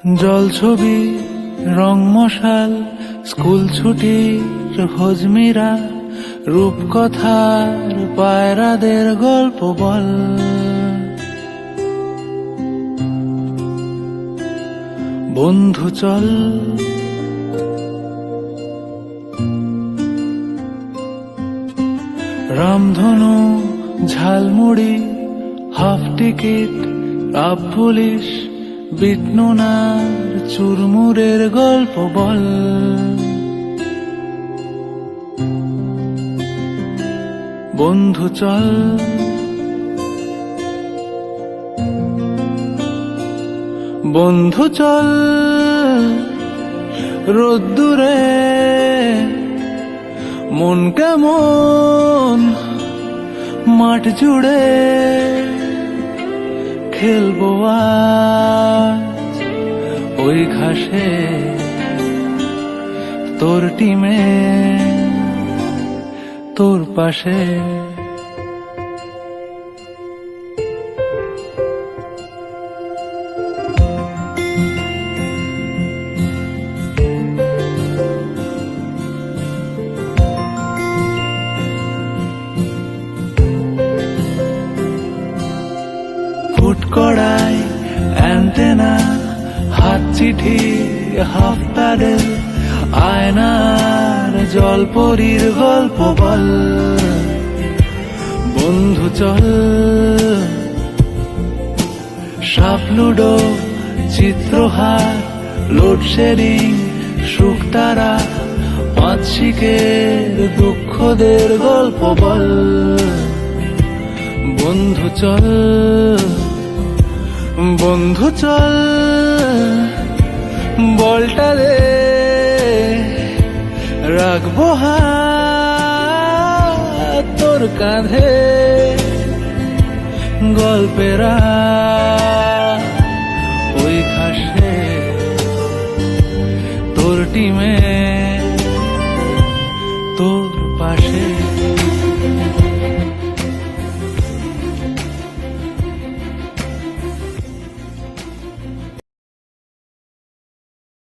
জল ছবি রং মশাল স্কুল ছুটির হজমিরা রূপকথার পায়রাদের গল্প বল। বন্ধু চল রামধনু ঝালমুড়ি হাফ টিকিট রাব পুলিশ বিটনুনার চুরমুরের গল্প বল। বন্ধু চল বন্ধু চল রোদ্দুরে মন কেমন মাঠ জুড়ে খেলবো আজ ওই ঘাসে তোর টিমে তোর পাশে। ফুটকড়াই অ্যান্টেনা হাত চিঠি হাফ প্যাডেল আয়নার জলপরীর গল্প বল। বন্ধু চল সাপ লুডো চিত্রহার লোডশেডিং শুকতারা পাঁচশিকের দুঃখদের গল্প বল। বন্ধু চল বন্ধু চল বলটা দে রাখবো হাত তোর কাঁধে গল্পেরা ওই ঘাসে তোর টিমে